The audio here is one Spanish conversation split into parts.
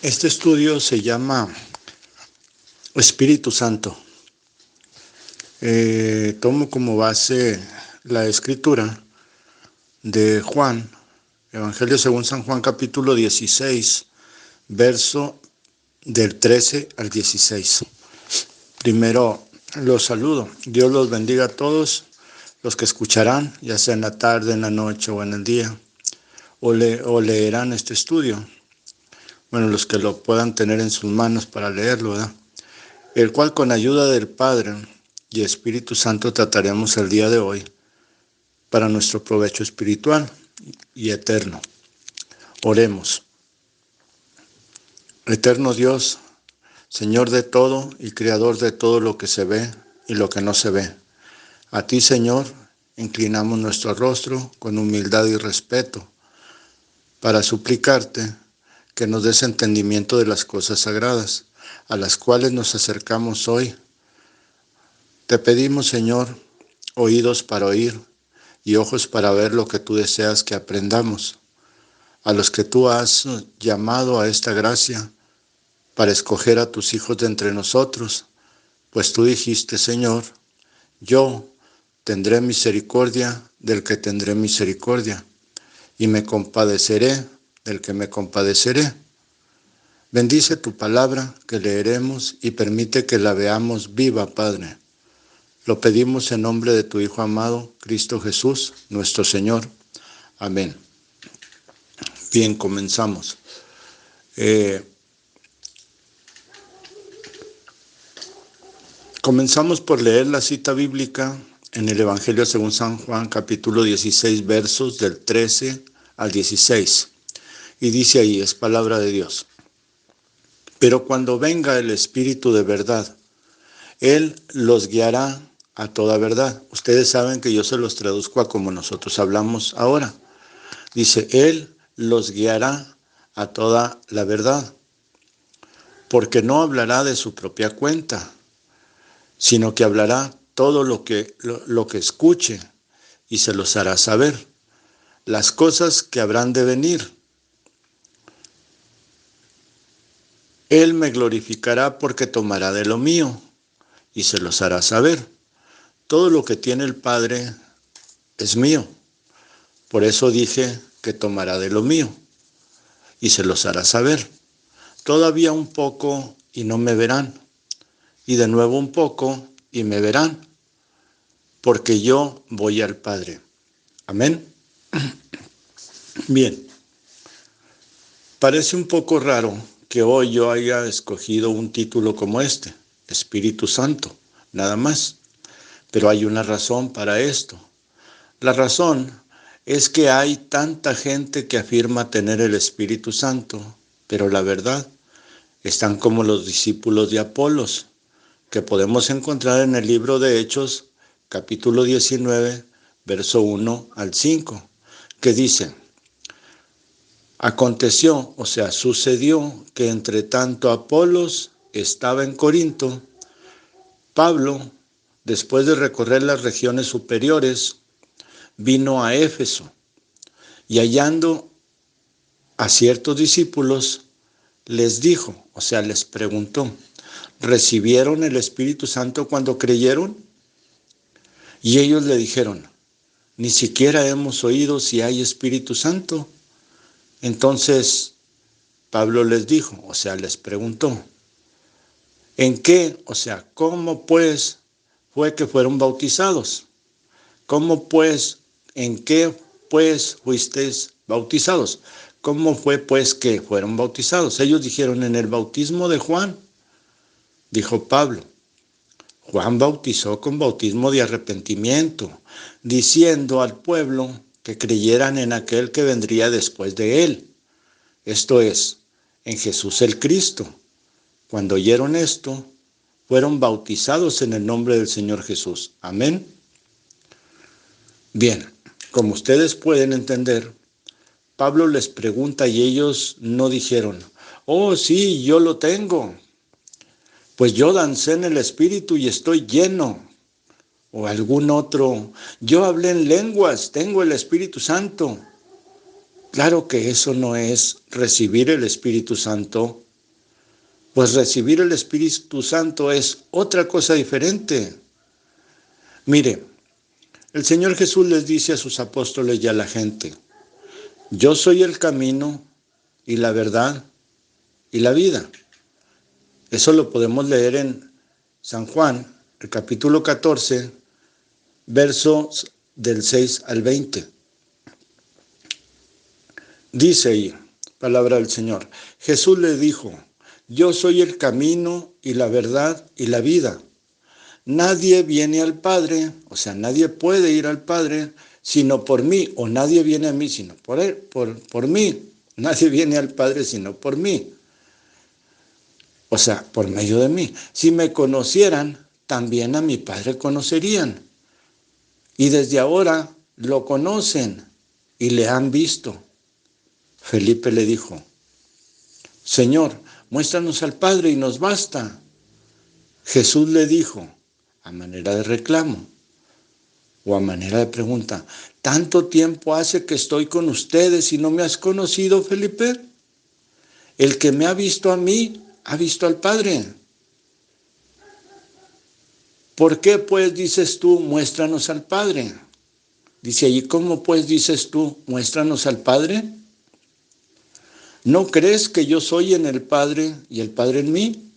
Este estudio se llama Espíritu Santo. Tomo como base la escritura de Juan, Evangelio según San Juan, capítulo 16, verso del 13 al 16. Primero los saludo. Dios los bendiga a todos los que escucharán, ya sea en la tarde, en la noche o en el día, o leerán este estudio. Bueno, los que lo puedan tener en sus manos para leerlo, ¿verdad? El cual con ayuda del Padre y Espíritu Santo trataremos el día de hoy para nuestro provecho espiritual y eterno. Oremos. Eterno Dios, Señor de todo y Creador de todo lo que se ve y lo que no se ve. A ti, Señor, inclinamos nuestro rostro con humildad y respeto para suplicarte que nos des entendimiento de las cosas sagradas, a las cuales nos acercamos hoy. Te pedimos, Señor, oídos para oír y ojos para ver lo que tú deseas que aprendamos, a los que tú has llamado a esta gracia para escoger a tus hijos de entre nosotros, pues tú dijiste, Señor, yo tendré misericordia del que tendré misericordia, y me compadeceré del que me compadeceré. Bendice tu palabra que leeremos y permite que la veamos viva, Padre. Lo pedimos en nombre de tu Hijo amado, Cristo Jesús, nuestro Señor. Amén. Bien, comenzamos. Comenzamos por leer la cita bíblica en el Evangelio según San Juan, capítulo 16, versos del 13 al 16. Y dice ahí, es palabra de Dios. Pero cuando venga el Espíritu de verdad, Él los guiará a toda verdad. Ustedes saben que yo se los traduzco a como nosotros hablamos ahora. Dice, Él los guiará a toda la verdad, porque no hablará de su propia cuenta, sino que hablará todo lo que escuche y se los hará saber, las cosas que habrán de venir. Él me glorificará porque tomará de lo mío y se los hará saber. Todo lo que tiene el Padre es mío. Por eso dije que tomará de lo mío y se los hará saber. Todavía un poco y no me verán, y de nuevo un poco y me verán, porque yo voy al Padre. Amén. Bien, parece un poco raro que hoy yo haya escogido un título como este, Espíritu Santo, nada más. Pero hay una razón para esto. La razón es que hay tanta gente que afirma tener el Espíritu Santo, pero la verdad, están como los discípulos de Apolos, que podemos encontrar en el libro de Hechos, capítulo 19, verso 1 al 5, que dice, aconteció, o sea, sucedió que entre tanto Apolos estaba en Corinto, Pablo, después de recorrer las regiones superiores, vino a Éfeso y hallando a ciertos discípulos, les dijo, o sea, les preguntó, ¿recibieron el Espíritu Santo cuando creyeron? Y ellos le dijeron, ni siquiera hemos oído si hay Espíritu Santo. Entonces Pablo les dijo, o sea, les preguntó, ¿en qué? O sea, ¿cómo pues fue que fueron bautizados? ¿Cómo pues, en qué pues fuisteis bautizados? ¿Cómo fue pues que fueron bautizados? Ellos dijeron, en el bautismo de Juan. Dijo Pablo, Juan bautizó con bautismo de arrepentimiento, diciendo al pueblo que creyeran en aquel que vendría después de él. Esto es, en Jesús el Cristo. Cuando oyeron esto, fueron bautizados en el nombre del Señor Jesús. Amén. Bien, como ustedes pueden entender, Pablo les pregunta y ellos no dijeron, oh sí, yo lo tengo, pues yo dancé en el Espíritu y estoy lleno. O algún otro, yo hablé en lenguas, tengo el Espíritu Santo. Claro que eso no es recibir el Espíritu Santo Pues recibir el Espíritu Santo es otra cosa diferente. Mire, el Señor Jesús les dice a sus apóstoles y a la gente: yo soy el camino y la verdad y la vida. Eso lo podemos leer en San Juan, el capítulo 14, versos del 6 al 20. Dice ahí, palabra del Señor: Jesús le dijo: yo soy el camino y la verdad y la vida. Nadie viene al Padre, o sea, nadie puede ir al Padre sino por mí, o nadie viene a mí sino por él, por mí. Nadie viene al Padre sino por mí. O sea, por medio de mí. Si me conocieran, también a mi Padre conocerían. Y desde ahora lo conocen y le han visto. Felipe le dijo: Señor, muéstranos al Padre y nos basta. Jesús le dijo, a manera de reclamo o a manera de pregunta: ¿tanto tiempo hace que estoy con ustedes y no me has conocido, Felipe? El que me ha visto a mí, ha visto al Padre. ¿Por qué pues dices tú, muéstranos al Padre? Dice allí, ¿cómo pues dices tú, muéstranos al Padre? ¿No crees que yo soy en el Padre y el Padre en mí?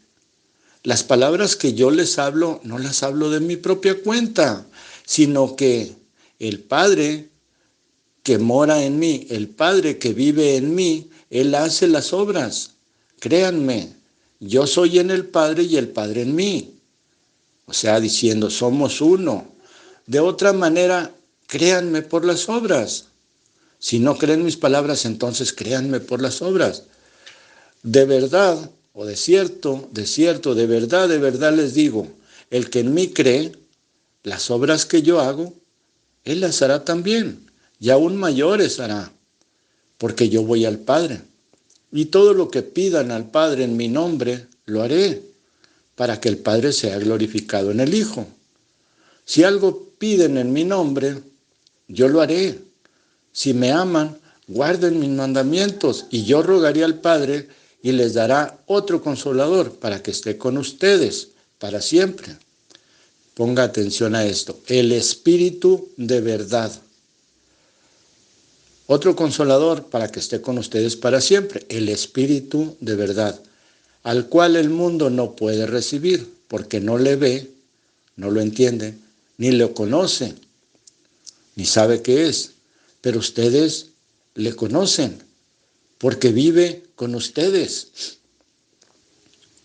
Las palabras que yo les hablo, no las hablo de mi propia cuenta, sino que el Padre que mora en mí, el Padre que vive en mí, Él hace las obras. Créanme, yo soy en el Padre y el Padre en mí. O sea, diciendo, somos uno. De otra manera, créanme por las obras. Si no creen mis palabras, entonces créanme por las obras. De verdad, o de cierto, de verdad les digo, el que en mí cree, las obras que yo hago, Él las hará también, y aún mayores hará, porque yo voy al Padre. Y todo lo que pidan al Padre en mi nombre, lo haré, para que el Padre sea glorificado en el Hijo. Si algo piden en mi nombre, yo lo haré. Si me aman, guarden mis mandamientos, y yo rogaré al Padre y les dará otro consolador para que esté con ustedes para siempre. Ponga atención a esto: el Espíritu de verdad. Otro consolador para que esté con ustedes para siempre, el Espíritu de verdad, al cual el mundo no puede recibir, porque no le ve, no lo entiende, ni lo conoce, ni sabe qué es. Pero ustedes le conocen, porque vive con ustedes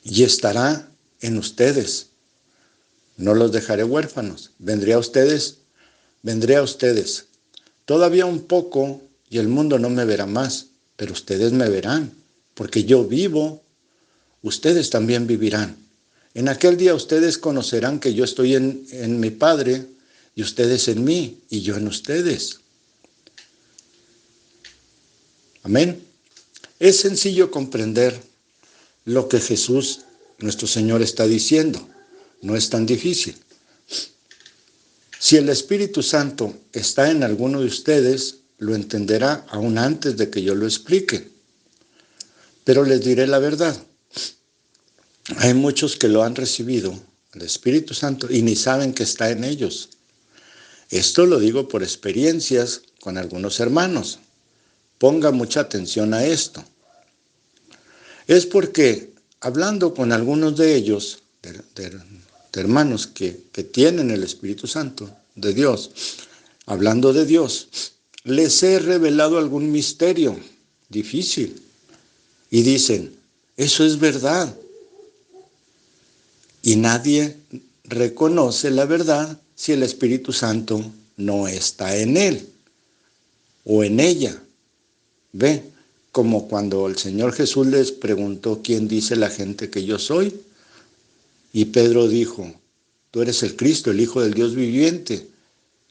y estará en ustedes. No los dejaré huérfanos. Vendré a ustedes. Todavía un poco y el mundo no me verá más, pero ustedes me verán, porque yo vivo, ustedes también vivirán. En aquel día ustedes conocerán que yo estoy en mi Padre, y ustedes en mí, y yo en ustedes. Amén. Es sencillo comprender lo que Jesús, nuestro Señor, está diciendo. No es tan difícil. Si el Espíritu Santo está en alguno de ustedes, lo entenderá aún antes de que yo lo explique. Pero les diré la verdad. Hay muchos que lo han recibido, el Espíritu Santo, y ni saben que está en ellos. Esto lo digo por experiencias con algunos hermanos. Ponga mucha atención a esto. Es porque, hablando con algunos de ellos, de hermanos que tienen el Espíritu Santo de Dios, hablando de Dios, les he revelado algún misterio difícil. Y dicen, eso es verdad. Y nadie reconoce la verdad si el Espíritu Santo no está en él o en ella. Ve, como cuando el Señor Jesús les preguntó, ¿quién dice la gente que yo soy? Y Pedro dijo, tú eres el Cristo, el Hijo del Dios viviente.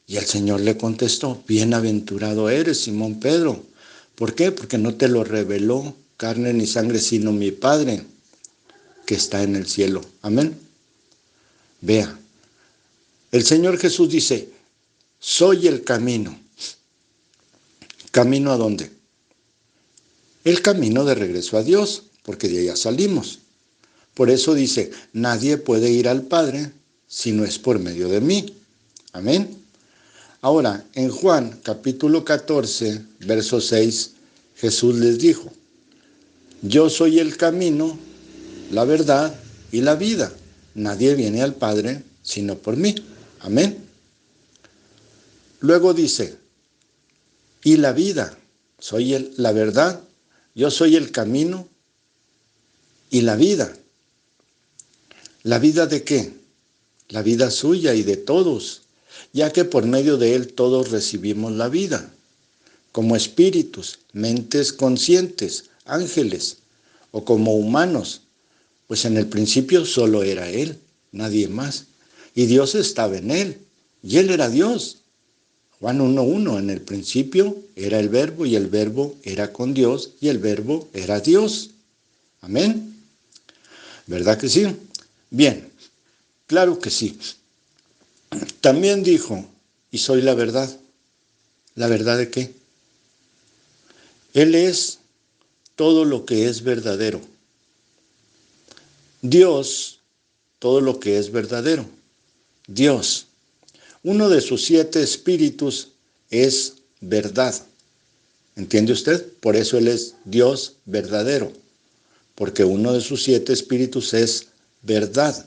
Y el Señor le contestó, bienaventurado eres, Simón Pedro. ¿Por qué? Porque no te lo reveló carne ni sangre, sino mi Padre que está en el cielo. Amén. Vea, el Señor Jesús dice, soy el camino. ¿Camino a dónde? El camino de regreso a Dios, porque de allá salimos. Por eso dice, nadie puede ir al Padre si no es por medio de mí. Amén. Ahora, en Juan capítulo 14, verso 6, Jesús les dijo, yo soy el camino, la verdad y la vida. Nadie viene al Padre sino por mí. Amén. Luego dice, y la vida, soy la verdad, yo soy el camino y la vida. ¿La vida de qué? La vida suya y de todos, ya que por medio de él todos recibimos la vida, como espíritus, mentes conscientes, ángeles, o como humanos, pues en el principio solo era él, nadie más, y Dios estaba en él, y él era Dios. Juan 1:1, en el principio era el verbo, y el verbo era con Dios, y el verbo era Dios. Amén. ¿Verdad que sí? Bien, claro que sí. También dijo, y soy la verdad. ¿La verdad de qué? Él es todo lo que es verdadero. Dios, todo lo que es verdadero. Dios, uno de sus 7 espíritus es verdad. ¿Entiende usted? Por eso Él es Dios verdadero. Porque uno de sus 7 espíritus es verdad.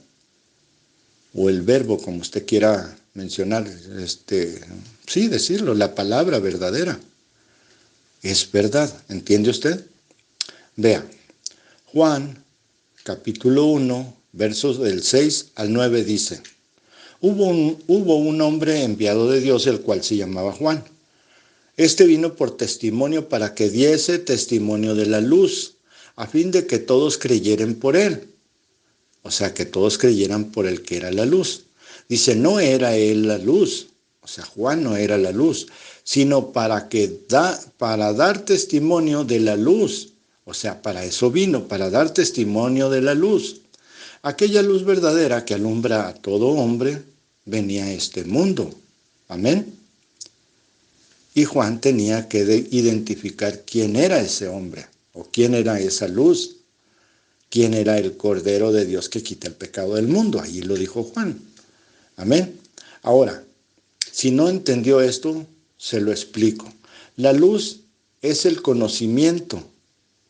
O el verbo, como usted quiera mencionar, sí, decirlo, la palabra verdadera. Es verdad, ¿entiende usted? Vea, Juan, capítulo 1, versos del 6 al 9 dice, hubo un hombre enviado de Dios, el cual se llamaba Juan. Este vino por testimonio para que diese testimonio de la luz, a fin de que todos creyeran por él. O sea, que todos creyeran por el que era la luz. Dice, no era él la luz, o sea, Juan no era la luz, sino para dar testimonio de la luz. O sea, para eso vino, para dar testimonio de la luz. Aquella luz verdadera que alumbra a todo hombre venía a este mundo. Amén. Y Juan tenía que identificar quién era ese hombre, o quién era esa luz. ¿Quién era el Cordero de Dios que quita el pecado del mundo? Allí lo dijo Juan. Amén. Ahora, si no entendió esto, se lo explico. La luz es el conocimiento,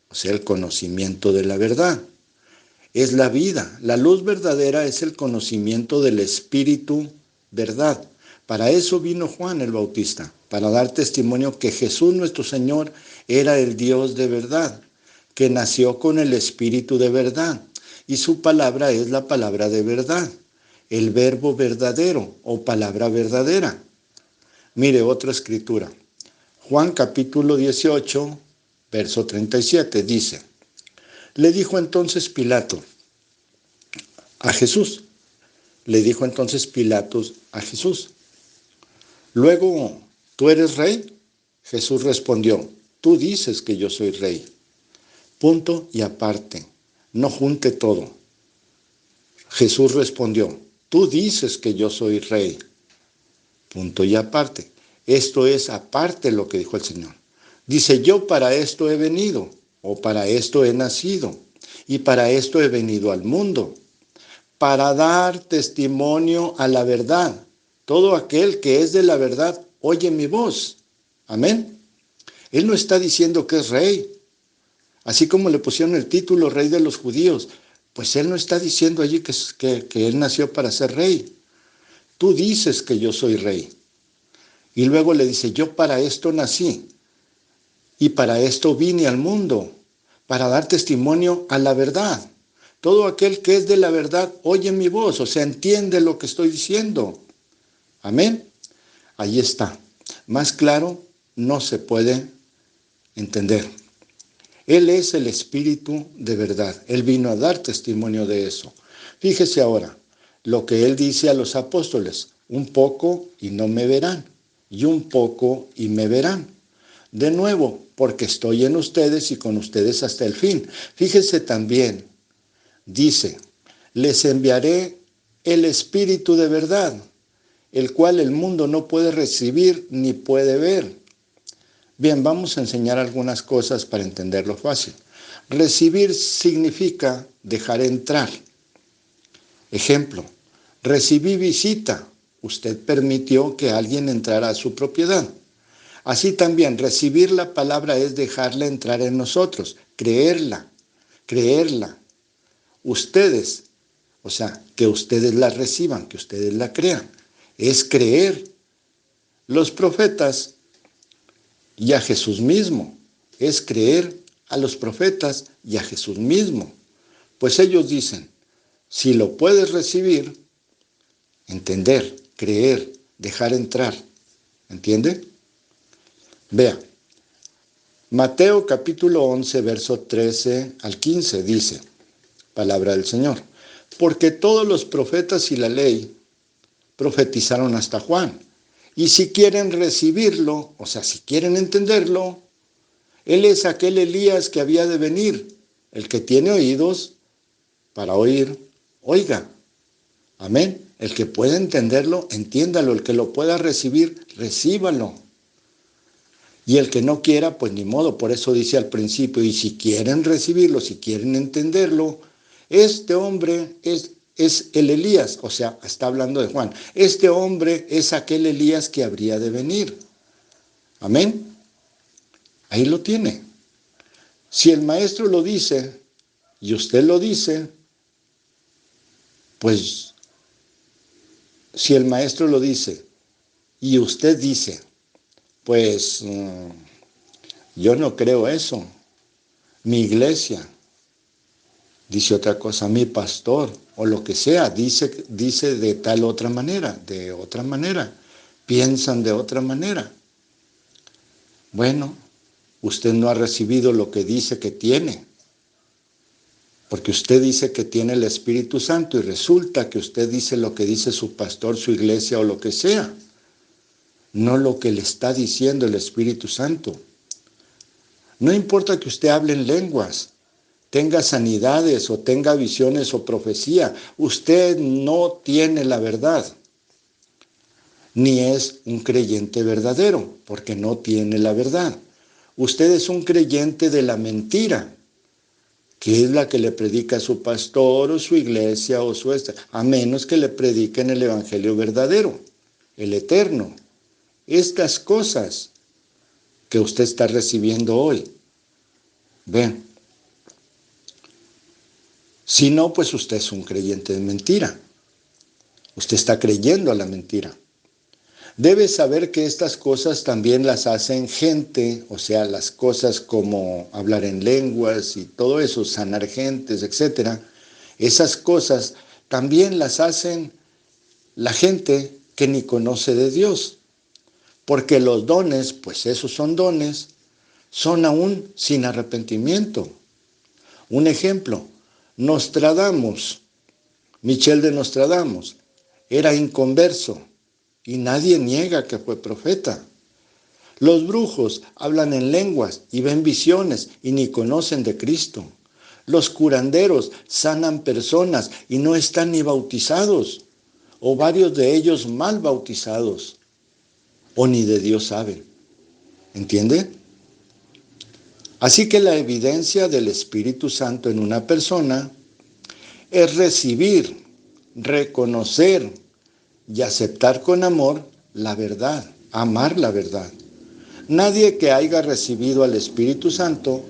o sea, el conocimiento de la verdad. Es la vida. La luz verdadera es el conocimiento del Espíritu verdad. Para eso vino Juan el Bautista, para dar testimonio que Jesús nuestro Señor era el Dios de verdad, que nació con el Espíritu de verdad, y su palabra es la palabra de verdad, el verbo verdadero o palabra verdadera. Mire otra escritura. Juan capítulo 18, verso 37, dice, le dijo entonces Pilato a Jesús, a Jesús, luego, ¿tú eres rey? Jesús respondió, tú dices que yo soy rey. Punto y aparte, no junte todo. Jesús respondió, tú dices que yo soy rey. Punto y aparte. Esto es aparte lo que dijo el Señor. Dice, yo para esto he venido, o para esto he nacido, y para esto he venido al mundo, para dar testimonio a la verdad. Todo aquel que es de la verdad oye mi voz. Amén. Él no está diciendo que es rey. Así como le pusieron el título rey de los judíos, pues él no está diciendo allí que él nació para ser rey. Tú dices que yo soy rey. Y luego le dice, yo para esto nací y para esto vine al mundo, para dar testimonio a la verdad. Todo aquel que es de la verdad oye mi voz, o sea, entiende lo que estoy diciendo. Amén. Ahí está. Más claro no se puede entender. Él es el Espíritu de verdad. Él vino a dar testimonio de eso. Fíjese ahora lo que Él dice a los apóstoles. Un poco y no me verán. Y un poco y me verán. De nuevo, porque estoy en ustedes y con ustedes hasta el fin. Fíjese también, dice, les enviaré el Espíritu de verdad, el cual el mundo no puede recibir ni puede ver. Bien, vamos a enseñar algunas cosas para entenderlo fácil. Recibir significa dejar entrar. Ejemplo, recibí visita. Usted permitió que alguien entrara a su propiedad. Así también, recibir la palabra es dejarla entrar en nosotros, creerla. Ustedes, o sea, que ustedes la reciban, que ustedes la crean. Es creer. Los profetas y a Jesús mismo. Es creer a los profetas y a Jesús mismo. Pues ellos dicen, si lo puedes recibir, entender, creer, dejar entrar. ¿Entiende? Vea, Mateo capítulo 11, verso 13 al 15 dice, palabra del Señor, porque todos los profetas y la ley profetizaron hasta Juan. Y si quieren recibirlo, o sea, si quieren entenderlo, él es aquel Elías que había de venir. El que tiene oídos para oír, oiga. Amén. El que pueda entenderlo, entiéndalo. El que lo pueda recibir, recíbalo. Y el que no quiera, pues ni modo. Por eso dice al principio, y si quieren recibirlo, si quieren entenderlo, este hombre es el Elías, o sea, está hablando de Juan. Este hombre es aquel Elías que habría de venir. Amén. Ahí lo tiene. Si el maestro lo dice y usted lo dice, pues si el maestro lo dice y usted dice, pues yo no creo eso. Mi iglesia dice otra cosa, mi pastor o lo que sea, dice de tal otra manera, piensan de otra manera. Bueno, usted no ha recibido lo que dice que tiene, porque usted dice que tiene el Espíritu Santo y resulta que usted dice lo que dice su pastor, su iglesia o lo que sea, no lo que le está diciendo el Espíritu Santo. No importa que usted hable en lenguas, tenga sanidades o tenga visiones o profecía, usted no tiene la verdad, ni es un creyente verdadero, porque no tiene la verdad. Usted es un creyente de la mentira, que es la que le predica su pastor o su iglesia o a menos que le prediquen el evangelio verdadero, el eterno. Estas cosas que usted está recibiendo hoy, ven. Si no, pues usted es un creyente de mentira. Usted está creyendo a la mentira. Debe saber que estas cosas también las hacen gente, o sea, las cosas como hablar en lenguas y todo eso, sanar gentes, etc. Esas cosas también las hacen la gente que ni conoce de Dios. Porque los dones, pues esos son dones, son aún sin arrepentimiento. Un ejemplo, Nostradamus, Michel de Nostradamus, era inconverso. Y nadie niega que fue profeta. Los brujos hablan en lenguas y ven visiones y ni conocen de Cristo. Los curanderos sanan personas y no están ni bautizados, o varios de ellos mal bautizados, o ni de Dios saben. ¿Entiende? Así que la evidencia del Espíritu Santo en una persona es recibir, reconocer y aceptar con amor la verdad, amar la verdad. Nadie que haya recibido al Espíritu Santo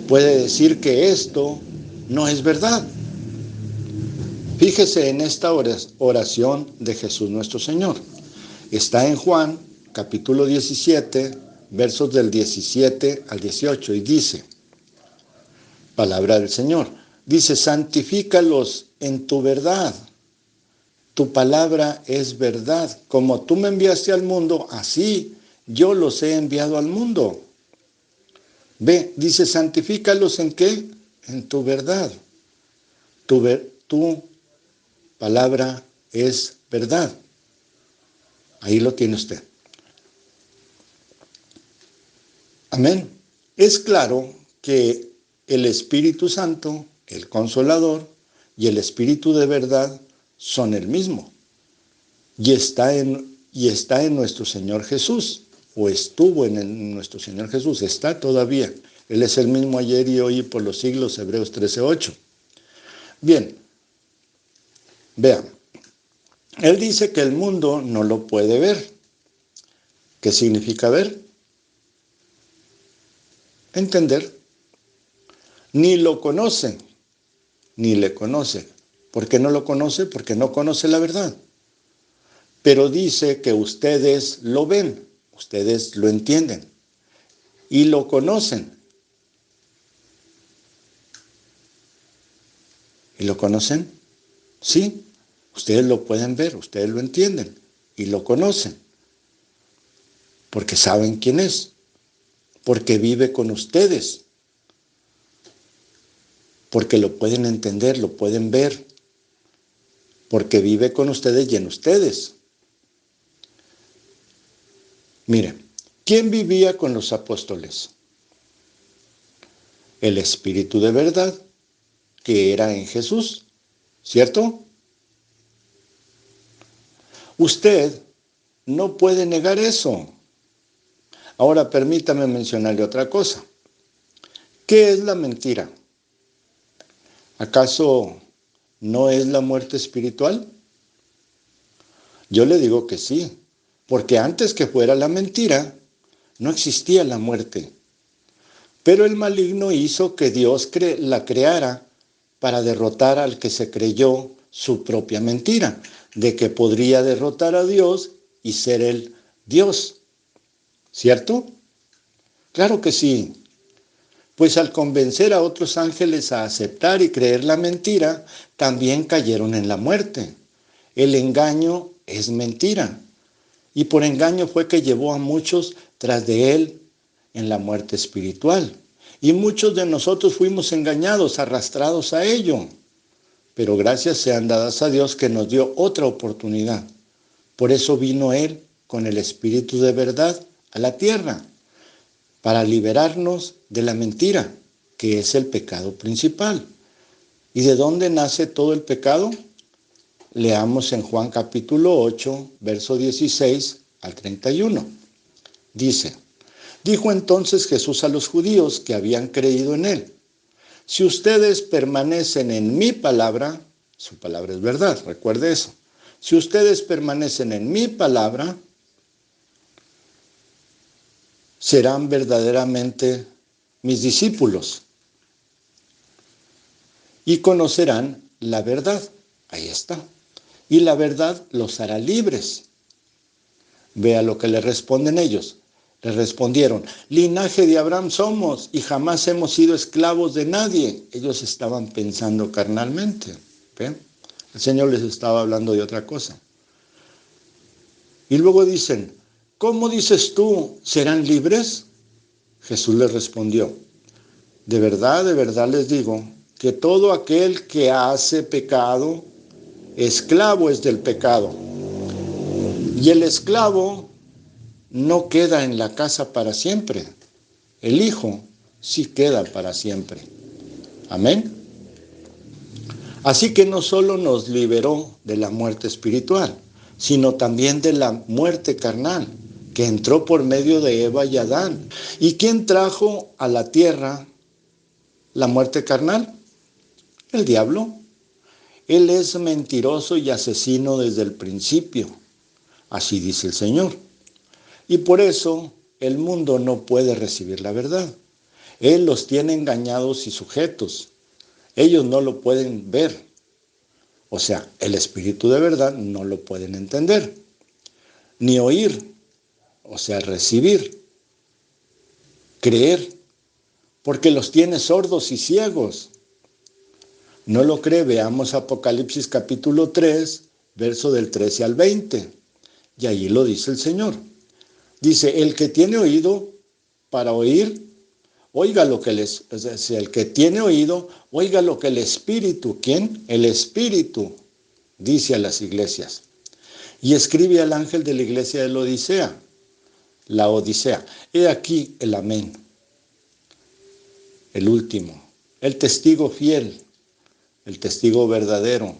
puede decir que esto no es verdad. Fíjese en esta oración de Jesús nuestro Señor. Está en Juan, capítulo 17, versos del 17 al 18, y dice, palabra del Señor, dice, santifícalos en tu verdad. Tu palabra es verdad. Como tú me enviaste al mundo, así yo los he enviado al mundo. Ve, dice, santifícalos ¿en qué? En tu verdad. Tu palabra es verdad. Ahí lo tiene usted. Amén. Es claro que el Espíritu Santo, el Consolador y el Espíritu de verdad son el mismo. Y está en nuestro Señor Jesús, o estuvo en nuestro Señor Jesús, está todavía. Él es el mismo ayer y hoy y por los siglos, Hebreos 13:8. Bien, vean, Él dice que el mundo no lo puede ver. ¿Qué significa ver? Entender. Ni lo conoce, ni le conoce. ¿Por qué no lo conoce? Porque no conoce la verdad. Pero dice que ustedes lo ven, ustedes lo entienden y lo conocen. ¿Y lo conocen? Sí, ustedes lo pueden ver, ustedes lo entienden y lo conocen. Porque saben quién es, porque vive con ustedes, porque lo pueden entender, lo pueden ver, porque vive con ustedes y en ustedes. Miren, ¿quién vivía con los apóstoles? El Espíritu de verdad, que era en Jesús, ¿cierto? Usted no puede negar eso. Ahora permítame mencionarle otra cosa. ¿Qué es la mentira? ¿Acaso no es la muerte espiritual? Yo le digo que sí, porque antes que fuera la mentira, no existía la muerte. Pero el maligno hizo que Dios la creara para derrotar al que se creyó su propia mentira, de que podría derrotar a Dios y ser el Dios. ¿Cierto? Claro que sí. Pues al convencer a otros ángeles a aceptar y creer la mentira, también cayeron en la muerte. El engaño es mentira. Y por engaño fue que llevó a muchos tras de él en la muerte espiritual. Y muchos de nosotros fuimos engañados, arrastrados a ello. Pero gracias sean dadas a Dios que nos dio otra oportunidad. Por eso vino Él con el Espíritu de verdad a la tierra, para liberarnos de la mentira, que es el pecado principal. ¿Y de dónde nace todo el pecado? Leamos en Juan capítulo 8, verso 16 al 31. Dice: dijo entonces Jesús a los judíos que habían creído en Él: si ustedes permanecen en mi palabra, su palabra es verdad, recuerde eso. Si ustedes permanecen en mi palabra, serán verdaderamente mis discípulos y conocerán la verdad. Ahí está. Y la verdad los hará libres. Vea lo que le responden ellos. Le respondieron: linaje de Abraham somos y jamás hemos sido esclavos de nadie. Ellos estaban pensando carnalmente. ¿Ve? El Señor les estaba hablando de otra cosa. Y luego dicen: ¿cómo dices tú, serán libres? Jesús les respondió: de verdad les digo, que todo aquel que hace pecado, esclavo es del pecado. Y el esclavo no queda en la casa para siempre. El Hijo sí queda para siempre. Amén. Así que no solo nos liberó de la muerte espiritual, sino también de la muerte carnal, que entró por medio de Eva y Adán. ¿Y quién trajo a la tierra la muerte carnal? El diablo. Él es mentiroso y asesino desde el principio. Así dice el Señor. Y por eso el mundo no puede recibir la verdad. Él los tiene engañados y sujetos. Ellos no lo pueden ver. O sea, el Espíritu de verdad no lo pueden entender. Ni oír. O sea, recibir. Creer. Porque los tiene sordos y ciegos. ¿No lo cree? Veamos Apocalipsis capítulo 3, verso del 13 al 20. Y ahí lo dice el Señor. Dice: el que tiene oído para oír, oiga lo que el que tiene oído, oiga lo que el Espíritu, ¿quién? El Espíritu dice a las iglesias. Y escribe al ángel de la iglesia de la Odisea. He aquí el amén, el último, el testigo fiel, el testigo verdadero,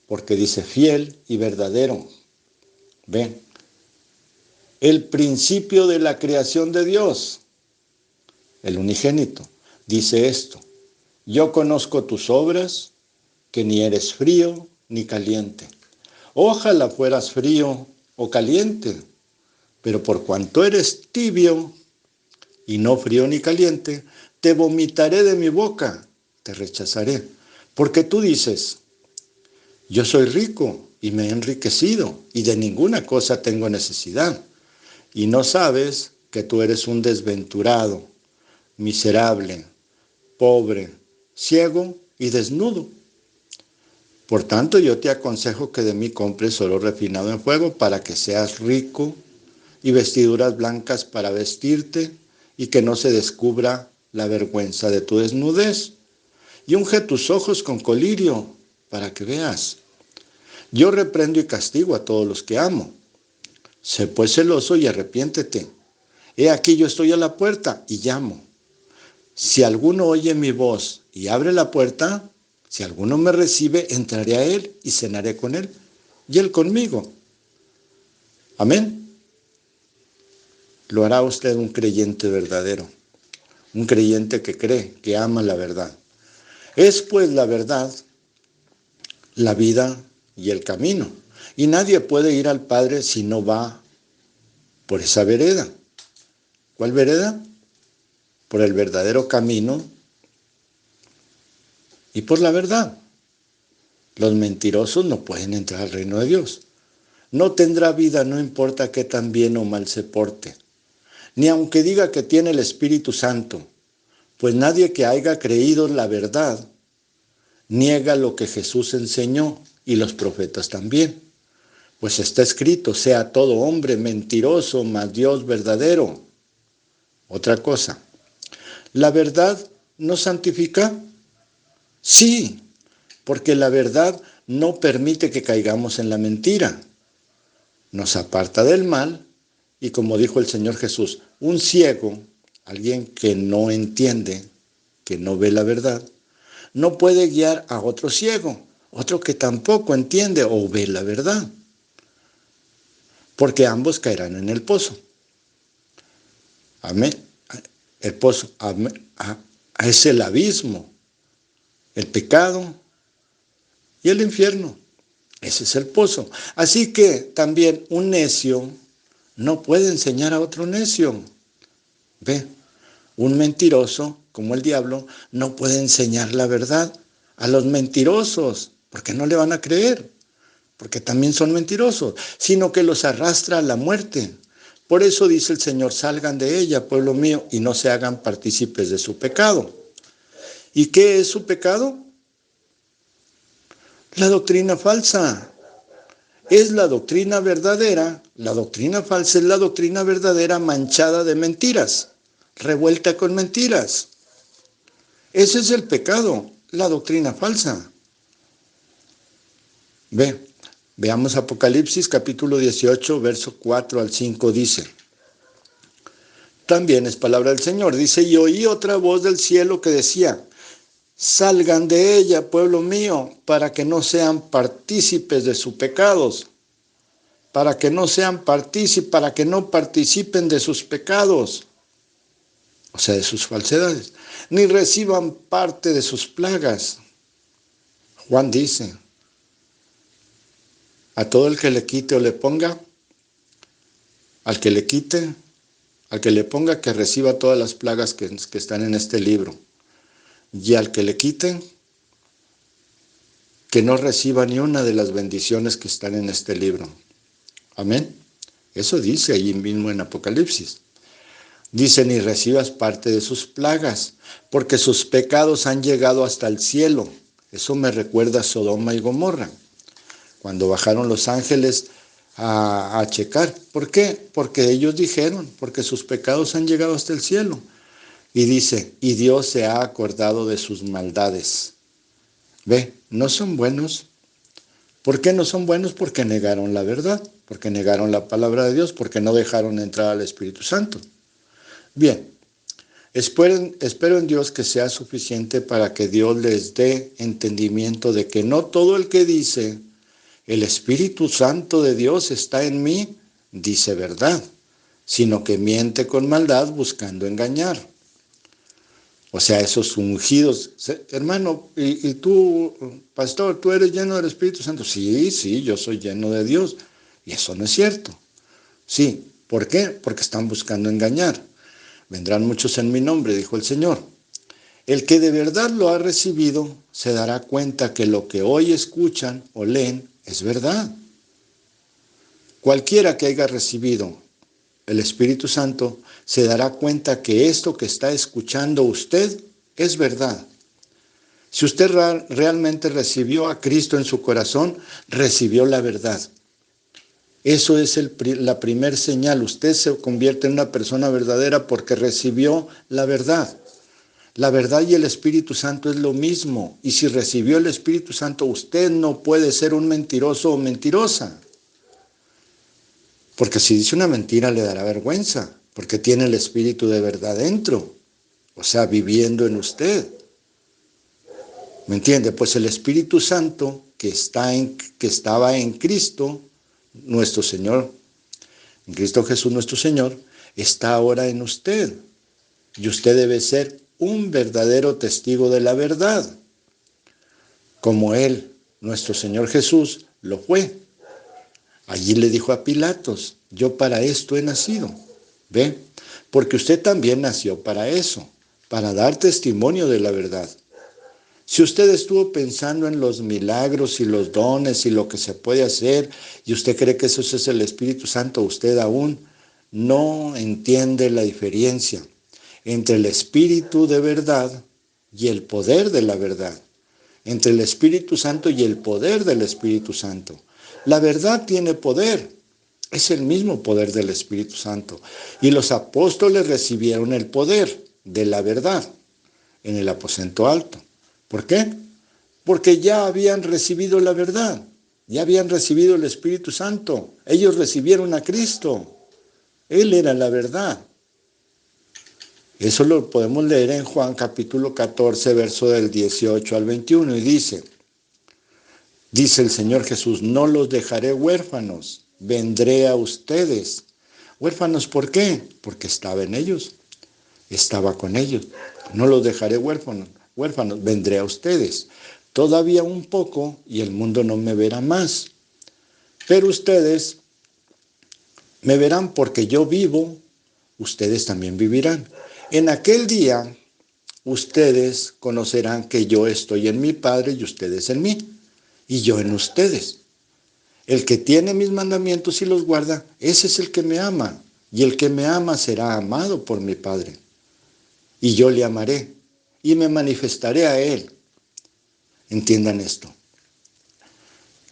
porque dice fiel y verdadero. Ven, el principio de la creación de Dios. el unigénito, dice esto: yo conozco tus obras, que ni eres frío ni caliente. Ojalá fueras frío o caliente, pero por cuanto eres tibio y no frío ni caliente, te vomitaré de mi boca, te rechazaré. Porque tú dices: yo soy rico y me he enriquecido y de ninguna cosa tengo necesidad. Y no sabes que tú eres un desventurado, miserable, pobre, ciego y desnudo. Por tanto, yo te aconsejo que de mí compres oro refinado en fuego para que seas rico, y vestiduras blancas para vestirte, y que no se descubra la vergüenza de tu desnudez. Y unge tus ojos con colirio para que veas. Yo reprendo y castigo a todos los que amo. Sé pues celoso y arrepiéntete. He aquí yo estoy a la puerta y llamo. Si alguno oye mi voz y abre la puerta, si alguno me recibe, entraré a él y cenaré con él, y él conmigo. Amén. Lo hará usted un creyente verdadero, un creyente que cree, que ama la verdad. Es pues la verdad, la vida y el camino. Y nadie puede ir al Padre si no va por esa vereda. ¿Cuál vereda? Por el verdadero camino y por la verdad. Los mentirosos no pueden entrar al reino de Dios. No tendrá vida, no importa qué tan bien o mal se porte, ni aunque diga que tiene el Espíritu Santo, pues nadie que haya creído la verdad niega lo que Jesús enseñó, y los profetas también. Pues está escrito: sea todo hombre mentiroso, mas Dios verdadero. Otra cosa, ¿la verdad nos santifica? Sí, porque la verdad no permite que caigamos en la mentira. Nos aparta del mal, y como dijo el Señor Jesús, un ciego, alguien que no entiende, que no ve la verdad, no puede guiar a otro ciego, otro que tampoco entiende o ve la verdad, porque ambos caerán en el pozo. Amén. El pozo es el abismo, el pecado y el infierno. Ese es el pozo. Así que también un necio no puede enseñar a otro necio. Ve, un mentiroso, como el diablo, no puede enseñar la verdad a los mentirosos, porque no le van a creer, porque también son mentirosos, sino que los arrastra a la muerte. Por eso dice el Señor: salgan de ella, pueblo mío, y no se hagan partícipes de su pecado. ¿Y qué es su pecado? La doctrina falsa. Es la doctrina verdadera. La doctrina falsa es la doctrina verdadera manchada de mentiras, revuelta con mentiras. Ese es el pecado, la doctrina falsa. Veamos Apocalipsis capítulo 18, verso 4 al 5, dice. También es palabra del Señor. Dice: y oí otra voz del cielo que decía: salgan de ella, pueblo mío, para que no sean partícipes de sus pecados. Para que no participen de sus pecados, o sea, de sus falsedades, ni reciban parte de sus plagas. Juan dice: a todo el que le quite o le ponga, al que le quite, al que le ponga, que reciba todas las plagas que están en este libro. Y al que le quite, que no reciba ni una de las bendiciones que están en este libro. Amén. Eso dice allí mismo en Apocalipsis. Dice: ni recibas parte de sus plagas, porque sus pecados han llegado hasta el cielo. Eso me recuerda a Sodoma y Gomorra, cuando bajaron los ángeles a checar. ¿Por qué? Porque ellos dijeron: porque sus pecados han llegado hasta el cielo. Y dice: y Dios se ha acordado de sus maldades. No son buenos. ¿Por qué no son buenos? Porque negaron la verdad, porque negaron la palabra de Dios, porque no dejaron entrar al Espíritu Santo. Bien, espero en Dios que sea suficiente para que Dios les dé entendimiento de que no todo el que dice: el Espíritu Santo de Dios está en mí, dice verdad, sino que miente con maldad buscando engañar. O sea, esos ungidos. Hermano, y tú, pastor, ¿tú eres lleno del Espíritu Santo? Sí, yo soy lleno de Dios. Y eso no es cierto. Sí, ¿por qué? Porque están buscando engañar. Vendrán muchos en mi nombre, dijo el Señor. El que de verdad lo ha recibido se dará cuenta que lo que hoy escuchan o leen es verdad. Cualquiera que haya recibido el Espíritu Santo se dará cuenta que esto que está escuchando usted es verdad. Si usted realmente recibió a Cristo en su corazón, recibió la verdad. Eso es la primer señal. Usted se convierte en una persona verdadera porque recibió la verdad. La verdad y el Espíritu Santo es lo mismo. Y si recibió el Espíritu Santo, usted no puede ser un mentiroso o mentirosa. Porque si dice una mentira le dará vergüenza, porque tiene el Espíritu de verdad dentro, o sea, viviendo en usted. ¿Me entiende? Pues el Espíritu Santo que estaba en Cristo, nuestro Señor, en Cristo Jesús nuestro Señor, está ahora en usted. Y usted debe ser un verdadero testigo de la verdad, como Él, nuestro Señor Jesús, lo fue. Allí le dijo a Pilatos, yo para esto he nacido. ¿Ve? Porque usted también nació para eso, para dar testimonio de la verdad. Si usted estuvo pensando en los milagros y los dones y lo que se puede hacer, y usted cree que eso es el Espíritu Santo, usted aún no entiende la diferencia entre el Espíritu de verdad y el poder de la verdad. Entre el Espíritu Santo y el poder del Espíritu Santo. La verdad tiene poder, es el mismo poder del Espíritu Santo. Y los apóstoles recibieron el poder de la verdad en el aposento alto. ¿Por qué? Porque ya habían recibido la verdad, ya habían recibido el Espíritu Santo. Ellos recibieron a Cristo, Él era la verdad. Eso lo podemos leer en Juan capítulo 14, verso del 18 al 21, y dice el Señor Jesús, no los dejaré huérfanos, vendré a ustedes. ¿Huérfanos por qué? Porque estaba en ellos, estaba con ellos. No los dejaré huérfanos, vendré a ustedes. Todavía un poco y el mundo no me verá más, pero ustedes me verán porque yo vivo, ustedes también vivirán. En aquel día, ustedes conocerán que yo estoy en mi Padre y ustedes en mí, y yo en ustedes. El que tiene mis mandamientos y los guarda, ese es el que me ama, y el que me ama será amado por mi Padre. Y yo le amaré, y me manifestaré a él. Entiendan esto.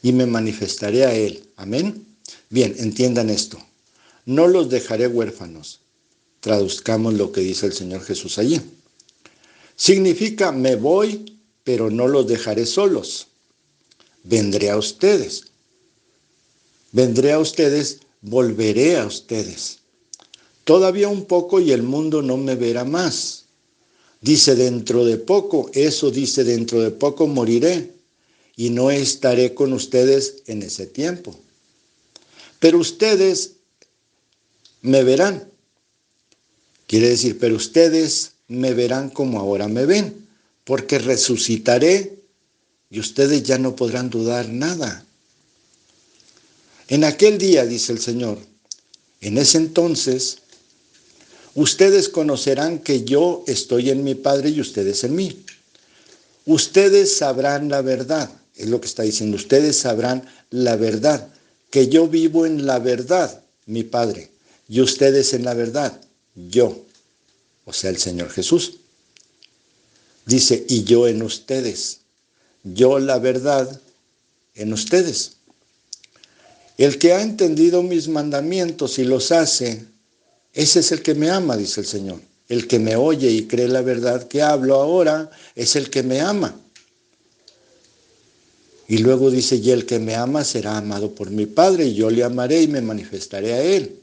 Y me manifestaré a él. Amén. Bien, entiendan esto. No los dejaré huérfanos. Traduzcamos lo que dice el Señor Jesús allí. Significa, me voy, pero no los dejaré solos. Vendré a ustedes. Vendré a ustedes, volveré a ustedes. Todavía un poco y el mundo no me verá más. Dice dentro de poco, eso dice dentro de poco moriré y no estaré con ustedes en ese tiempo. Pero ustedes me verán. Quiere decir, pero ustedes me verán como ahora me ven, porque resucitaré y ustedes ya no podrán dudar nada. En aquel día, dice el Señor, en ese entonces, ustedes conocerán que yo estoy en mi Padre y ustedes en mí. Ustedes sabrán la verdad, es lo que está diciendo, ustedes sabrán la verdad, que yo vivo en la verdad, mi Padre, y ustedes en la verdad, yo, o sea, el Señor Jesús. Dice, y yo en ustedes, yo la verdad en ustedes. El que ha entendido mis mandamientos y los hace, ese es el que me ama, dice el Señor. El que me oye y cree la verdad que hablo ahora, es el que me ama. Y luego dice, y el que me ama será amado por mi Padre, y yo le amaré y me manifestaré a él.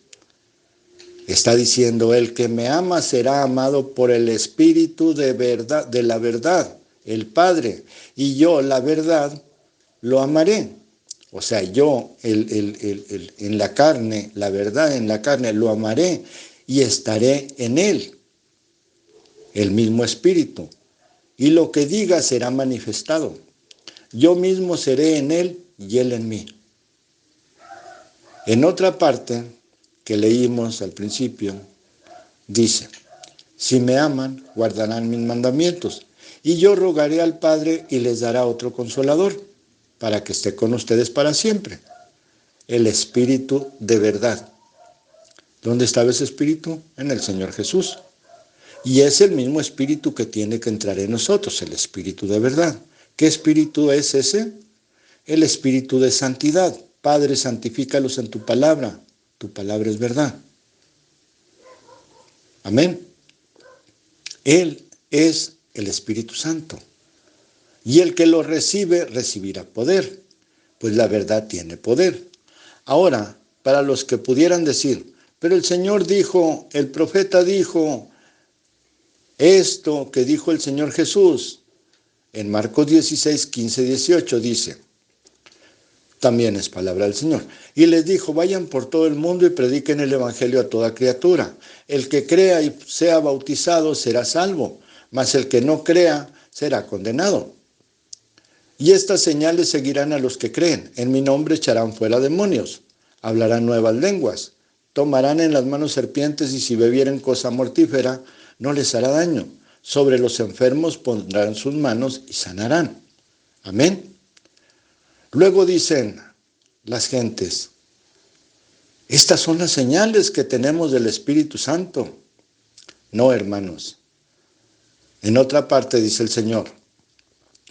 Está diciendo, el que me ama será amado por el Espíritu de verdad, de la verdad, el Padre, y yo, la verdad, lo amaré. O sea, yo en la carne, la verdad en la carne, lo amaré y estaré en él. el mismo Espíritu, y lo que diga será manifestado. Yo mismo seré en él y él en mí. En otra parte que leímos al principio, dice, si me aman, guardarán mis mandamientos, y yo rogaré al Padre y les dará otro consolador, para que esté con ustedes para siempre, el Espíritu de verdad. ¿Dónde estaba ese Espíritu? En el Señor Jesús. Y es el mismo Espíritu que tiene que entrar en nosotros, el Espíritu de verdad. ¿Qué Espíritu es ese? El Espíritu de santidad. Padre, santifícalos en tu palabra es verdad. Amén. Él es el Espíritu Santo. Y el que lo recibe, recibirá poder, pues la verdad tiene poder. Ahora, para los que pudieran decir, pero el Señor dijo, el profeta dijo, esto que dijo el Señor Jesús, en Marcos 16, 15, 18 dice, también es palabra del Señor. Y les dijo, vayan por todo el mundo y prediquen el evangelio a toda criatura. El que crea y sea bautizado será salvo, mas el que no crea será condenado. Y estas señales seguirán a los que creen. En mi nombre echarán fuera demonios, hablarán nuevas lenguas, tomarán en las manos serpientes y si bebieren cosa mortífera, no les hará daño. Sobre los enfermos pondrán sus manos y sanarán. Amén. Luego dicen las gentes, estas son las señales que tenemos del Espíritu Santo. No, hermanos. En otra parte dice el Señor,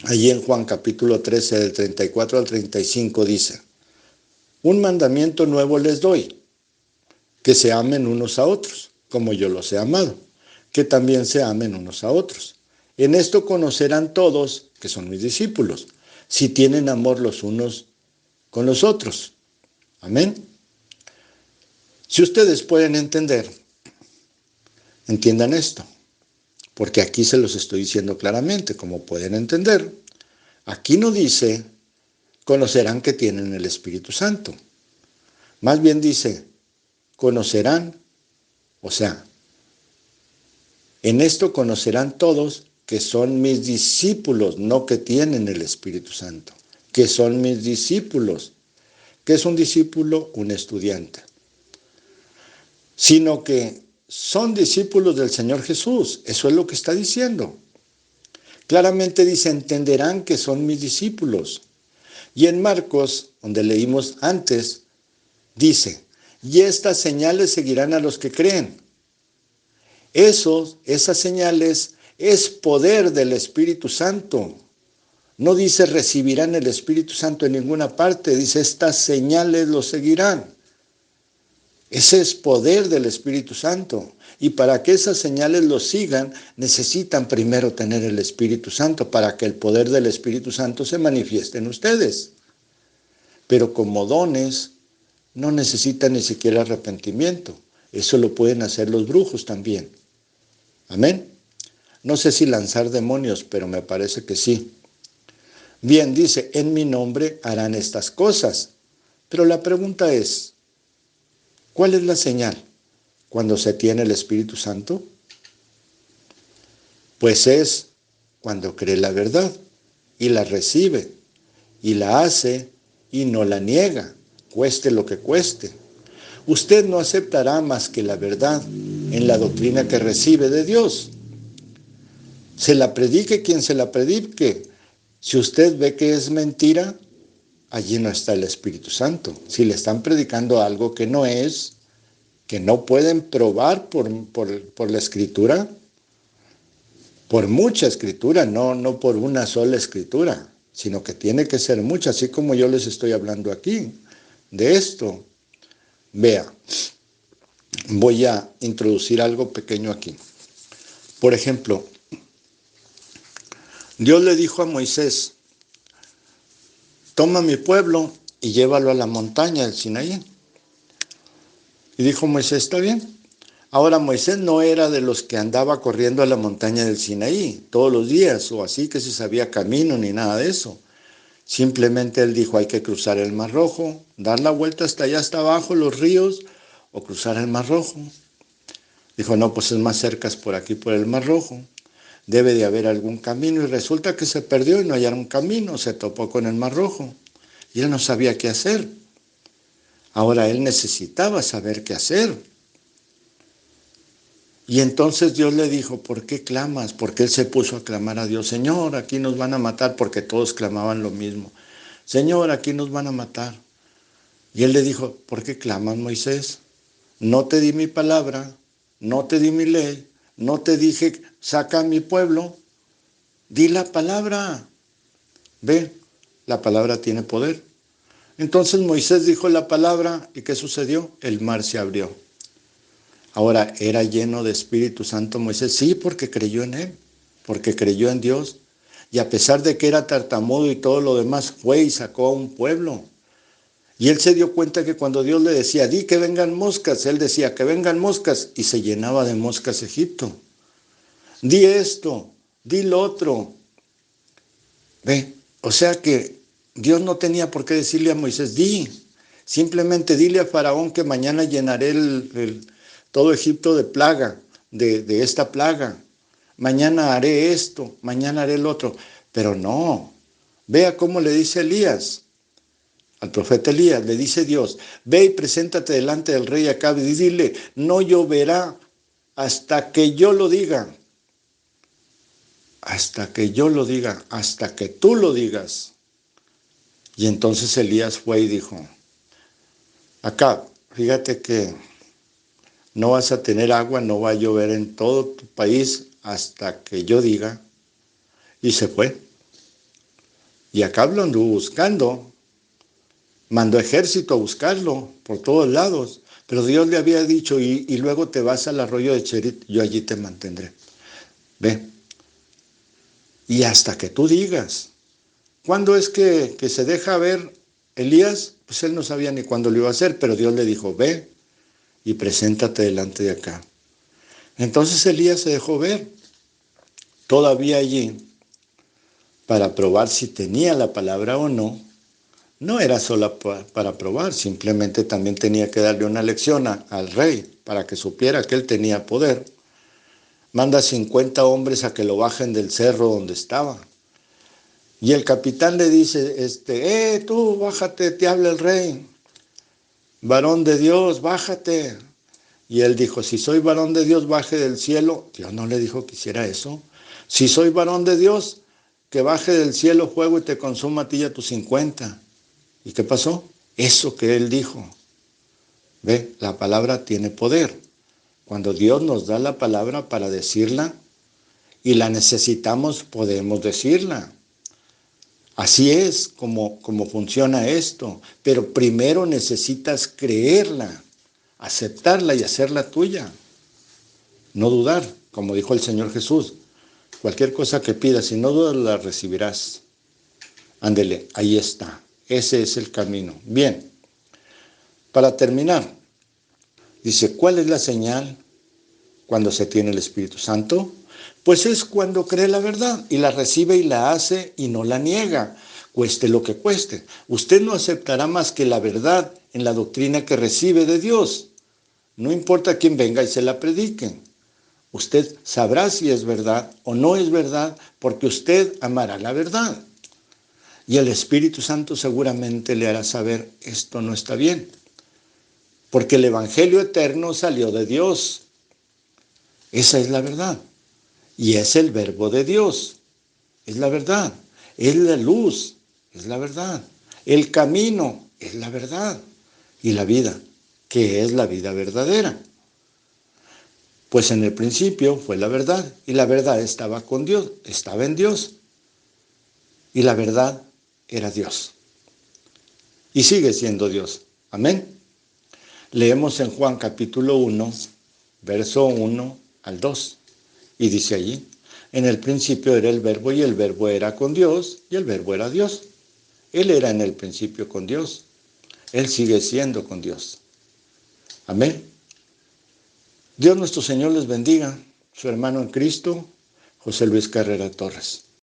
allí en Juan capítulo 13, del 34 al 35 dice, un mandamiento nuevo les doy, que se amen unos a otros, como yo los he amado, que también se amen unos a otros. En esto conocerán todos que son mis discípulos, si tienen amor los unos con los otros. Amén. Si ustedes pueden entender, entiendan esto, porque aquí se los estoy diciendo claramente, como pueden entender. Aquí no dice, conocerán que tienen el Espíritu Santo. Más bien dice, conocerán, o sea, en esto conocerán todos que son mis discípulos, no que tienen el Espíritu Santo, que son mis discípulos. ¿Qué es un discípulo? Un estudiante. Sino que son discípulos del Señor Jesús. Eso es lo que está diciendo. Claramente dice, entenderán que son mis discípulos. Y en Marcos, donde leímos antes, dice, y estas señales seguirán a los que creen. Esas señales es poder del Espíritu Santo. No dice recibirán el Espíritu Santo en ninguna parte, dice estas señales lo seguirán. Ese es poder del Espíritu Santo. Y para que esas señales lo sigan, necesitan primero tener el Espíritu Santo para que el poder del Espíritu Santo se manifieste en ustedes. Pero como dones, no necesitan ni siquiera arrepentimiento. Eso lo pueden hacer los brujos también. Amén. No sé si lanzar demonios, pero me parece que sí. Bien, dice, en mi nombre harán estas cosas. Pero la pregunta es, ¿cuál es la señal cuando se tiene el Espíritu Santo? Pues es cuando cree la verdad y la recibe y la hace y no la niega, cueste lo que cueste. Usted no aceptará más que la verdad en la doctrina que recibe de Dios. Se la predique quien se la predique. Si usted ve que es mentira, allí no está el Espíritu Santo. Si le están predicando algo que no es, que no pueden probar por la Escritura, por mucha Escritura, no por una sola Escritura, sino que tiene que ser mucha, así como yo les estoy hablando aquí de esto. Vea, voy a introducir algo pequeño aquí. Por ejemplo, Dios le dijo a Moisés, toma mi pueblo y llévalo a la montaña del Sinaí. Y dijo Moisés, está bien. Ahora Moisés no era de los que andaba corriendo a la montaña del Sinaí todos los días, o así que se sabía camino ni nada de eso. Simplemente él dijo, hay que cruzar el Mar Rojo, dar la vuelta hasta allá, hasta abajo, los ríos, o cruzar el Mar Rojo. Dijo, no, pues es más cerca, es por aquí, por el Mar Rojo. debe de haber algún camino, y resulta que se perdió y no hallaron camino, se topó con el Mar Rojo, y él no sabía qué hacer. Ahora él necesitaba saber qué hacer. Y entonces Dios le dijo, ¿por qué clamas? Porque él se puso a clamar a Dios, Señor, aquí nos van a matar, porque todos clamaban lo mismo. Señor, aquí nos van a matar. Y él le dijo, ¿por qué clamas, Moisés? No te di mi palabra, no te di mi ley, no te dije, saca a mi pueblo. Di la palabra. Ve, la palabra tiene poder. Entonces Moisés dijo la palabra, ¿y qué sucedió? El mar se abrió. Ahora, ¿era lleno de Espíritu Santo Moisés? Sí, porque creyó en él, porque creyó en Dios. Y a pesar de que era tartamudo y todo lo demás, fue y sacó a un pueblo. Y él se dio cuenta que cuando Dios le decía, di que vengan moscas, él decía, que vengan moscas, y se llenaba de moscas Egipto. Di esto, di lo otro. Ve, o sea que Dios no tenía por qué decirle a Moisés, simplemente dile a Faraón que mañana llenaré todo Egipto de plaga, de esta plaga. Mañana haré esto, mañana haré el otro. Pero no, vea cómo le dice Elías, al profeta Elías, le dice Dios, ve y preséntate delante del rey Acab y dile, no lloverá hasta que yo lo diga. Hasta que yo lo diga, hasta que tú lo digas. Y entonces Elías fue y dijo, Acab, fíjate que no vas a tener agua, no va a llover en todo tu país hasta que yo diga. Y se fue. Y Acab lo anduvo buscando. Mandó ejército a buscarlo por todos lados. Pero Dios le había dicho, y luego te vas al arroyo de Cherit, yo allí te mantendré. Ve. Y hasta que tú digas. ¿Cuándo es que se deja ver Elías? Pues él no sabía ni cuándo lo iba a hacer, pero Dios le dijo, ve y preséntate delante de acá. Entonces Elías se dejó ver, todavía allí, para probar si tenía la palabra o no. No era solo para probar, simplemente también tenía que darle una lección al rey, para que supiera que él tenía poder. Manda 50 hombres a que lo bajen del cerro donde estaba. Y el capitán le dice, tú, bájate, te habla el rey. Varón de Dios, bájate. Y él dijo, si soy varón de Dios, baje del cielo. Dios no le dijo que hiciera eso. Si soy varón de Dios, que baje del cielo fuego y te consuma a ti y a tus 50. ¿Y qué pasó? Eso que él dijo. Ve, la palabra tiene poder. Cuando Dios nos da la palabra para decirla y la necesitamos, podemos decirla. Así es como funciona esto. Pero primero necesitas creerla, aceptarla y hacerla tuya. No dudar, como dijo el Señor Jesús. Cualquier cosa que pidas, si no dudas, la recibirás. Ándele, ahí está. Ese es el camino. Bien, para terminar, dice, ¿cuál es la señal cuando se tiene el Espíritu Santo? Pues es cuando cree la verdad y la recibe y la hace y no la niega, cueste lo que cueste. Usted no aceptará más que la verdad en la doctrina que recibe de Dios. No importa quién venga y se la predique. Usted sabrá si es verdad o no es verdad porque usted amará la verdad. Y el Espíritu Santo seguramente le hará saber, esto no está bien. Porque el Evangelio eterno salió de Dios. Esa es la verdad. Y es el verbo de Dios. Es la verdad. Es la luz. Es la verdad. El camino es la verdad. Y la vida, que es la vida verdadera. Pues en el principio fue la verdad. Y la verdad estaba con Dios. Estaba en Dios. Y la verdad era Dios. Y sigue siendo Dios. Amén. Leemos en Juan capítulo 1, verso 1 al 2. Y dice allí, en el principio era el verbo y el verbo era con Dios y el verbo era Dios. Él era en el principio con Dios. Él sigue siendo con Dios. Amén. Dios nuestro Señor les bendiga. Su hermano en Cristo, José Luis Carrera Torres.